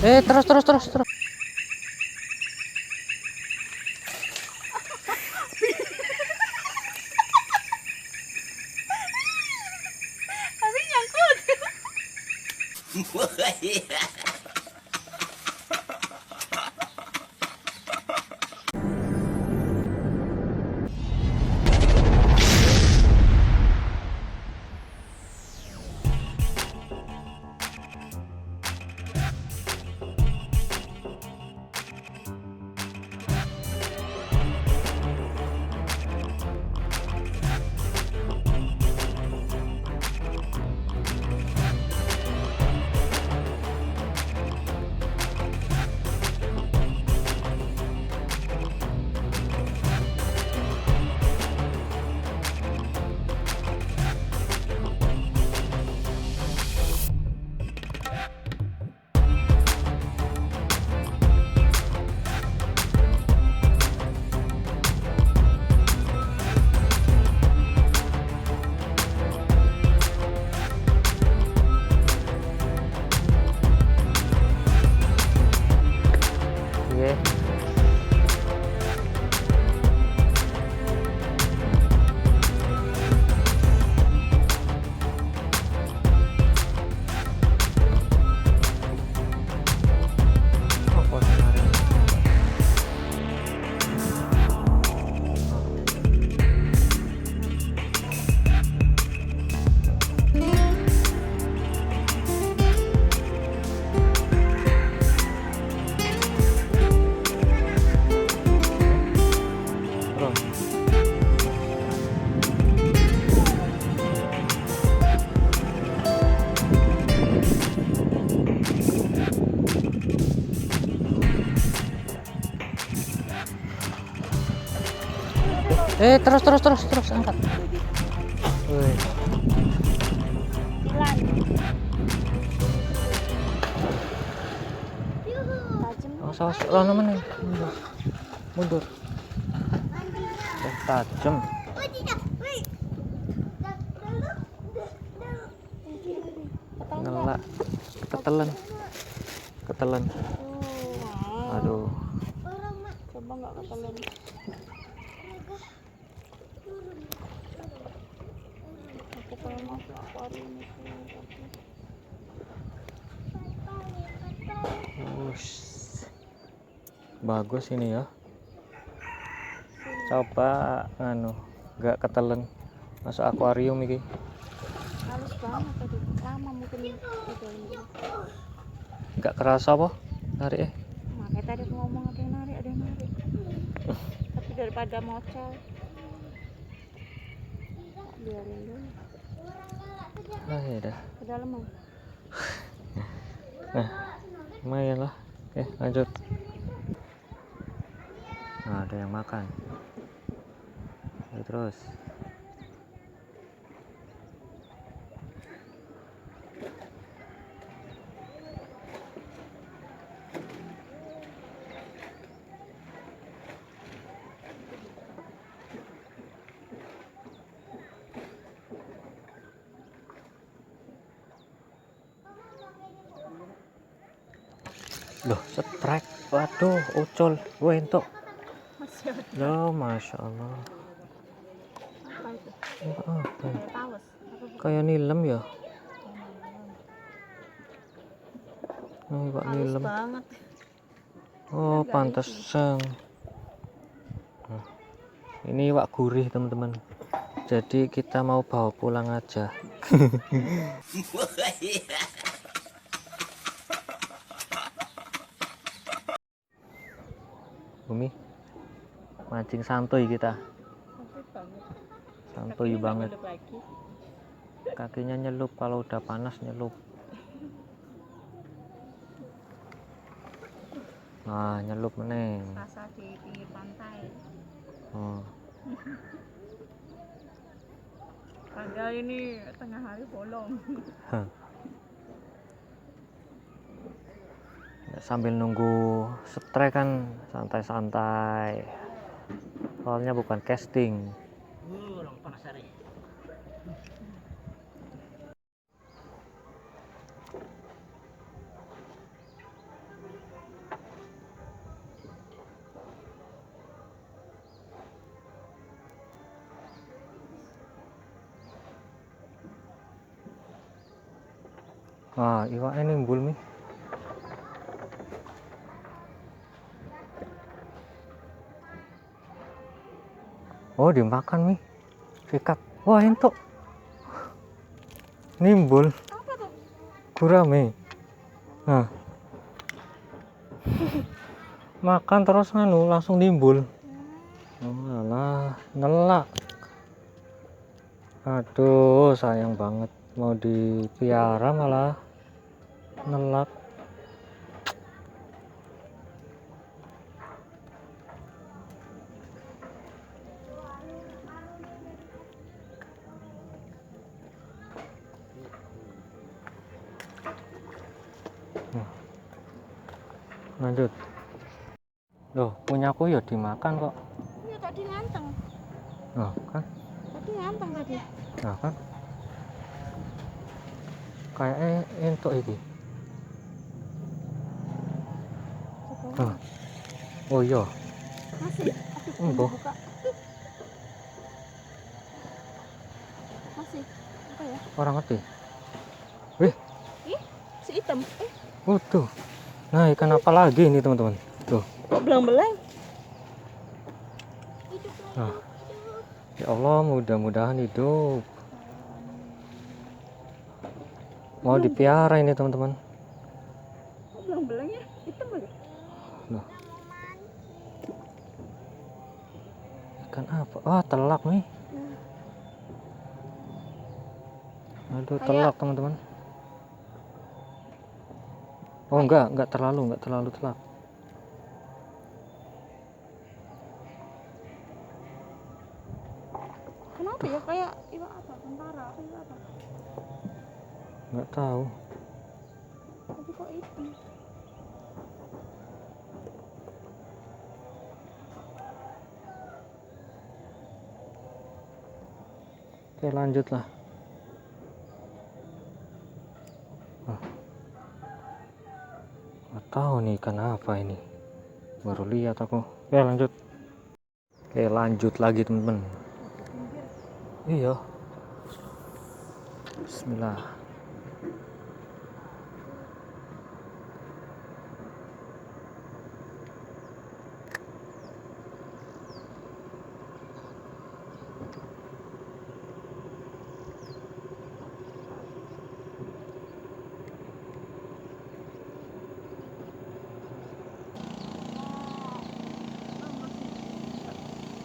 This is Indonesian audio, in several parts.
Terus. Tapi nyangkut. Oke. Apa sebenarnya? Terus. Terus angkat. Wih. Awas rono meneh. Mundur. Tajam. Ngelak. Ketelan. Aduh. Coba nggak ketelan. Aku pengen masuk akuarium itu. Wush. Bagus ini ya. Coba nggak ketelan masuk akuarium ini. Halus banget tadi. Lama mungkin di dalam ini. Nggak kerasa apa? Narik Makanya tadi aku ngomong ada yang narik. Tapi daripada mocel, biarin dulu. ya dah. Kedalaman. Nah, lumayan lah. Oke, lanjut. Nah, ada yang makan. Terus. Loh, strike. Waduh, ucul. Gue entuk. Masih ada. Loh, Masya Allah. Apa itu? Apa? Kayak paus. Kayak nilem ya? Oh, Pak Halus nilem. banget. Oh, pantesan. Nah, ini wak gurih, teman-teman. Jadi kita mau bawa pulang aja. Bumi, mancing santuy kita. Santuy banget. Kakinya nyelup, kalau udah panas nyelup. Nah, nyelup meneng. Rasa di pinggir pantai. Oh. Padahal ini tengah hari bolong. Sambil nunggu strike kan santai-santai. Soalnya bukan casting. Wah, iwaknya nimbul mi. Oh, dimakan mi. Sikat. Wah, entuk. Nimbul. Apa tuh? Gurame. Nah. Makan terus nganu langsung nimbul. Oh, alah, nelak. Aduh, sayang banget. Mau dipiara malah nelak. Lanjut. Loh, punyaku ya dimakan kok. Iya tadi nganteng. Nah, kan? Tadi nganteng tadi. Nah, kan? Kayaknya entuk iki. Coba. Oh iya. Masih. Aduh, Embo. buka. Masih. Apa ya? Orang ngerti. Wih, Ih, si hitam. tuh. Nah, ikan apa lagi ini, teman-teman? Tuh. Kok belang-belang? Nah. Ya Allah, mudah-mudahan hidup. Mau dipiara ini, teman-teman. Kok belang-belang ya? Hitam aja. Loh. Ikan apa? Oh, telak nih. Aduh, telak, teman-teman. Oh, enggak terlalu telak. Kenapa ya kayak iwak apa? Tentara apa iwak apa? Enggak tahu. Tapi kok hitam? Oke, lanjut lah. Nggak tahu nih ikan apa ini. Baru lihat aku. Oke, lanjut. Oke, lanjut lagi, teman-teman. Iya. Bismillah.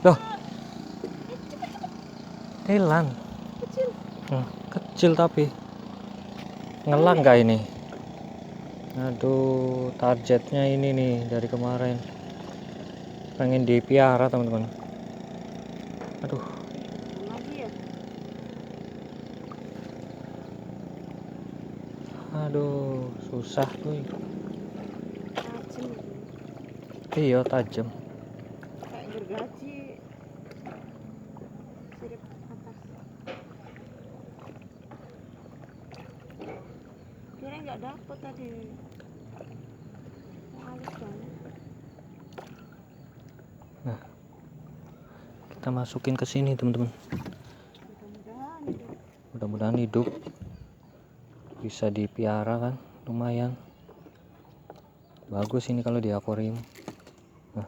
Loh. Elan. Kecil. Kecil tapi. Ngelang nggak ini? Aduh, targetnya ini nih dari kemarin. Pengen dipiara, teman-teman. Aduh. Lagi ya? Aduh, susah tuh. Tajam. Iya, tajam. Kayak gergaji. Sirip atas. Kira nggak dapet tadi. Halus banget. Nah, kita masukin ke sini, teman-teman. Mudah-mudahan hidup. Bisa dipiara kan, lumayan. Bagus ini kalau di akuarium. Nah.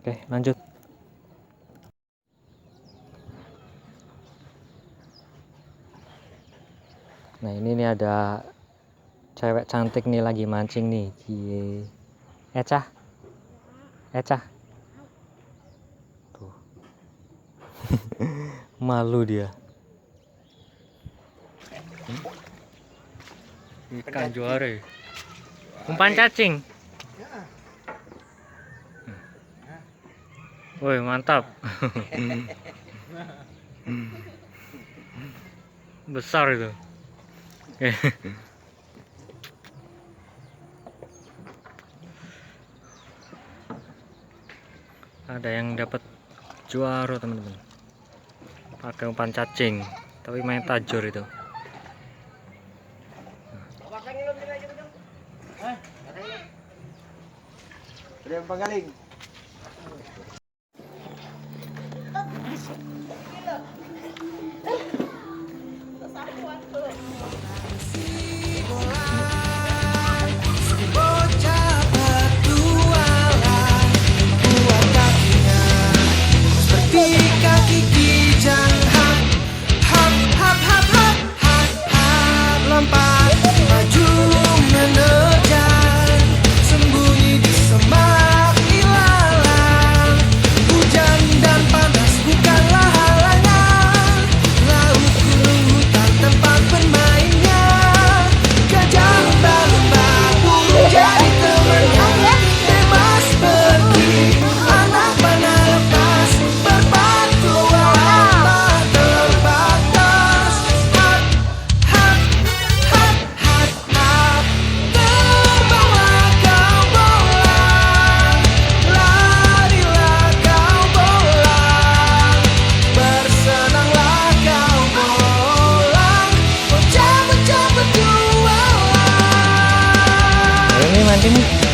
Oke, lanjut. Nah, ini nih ada cewek cantik nih lagi mancing nih. Cie. Eca. Tuh. Malu dia. Ikan juara. Umpan cacing. Woi, mantap. Besar itu. Ada yang dapat juara, teman-teman. Pakai umpan cacing, tapi main tajur itu. Ada yang panggaling. nanti nih.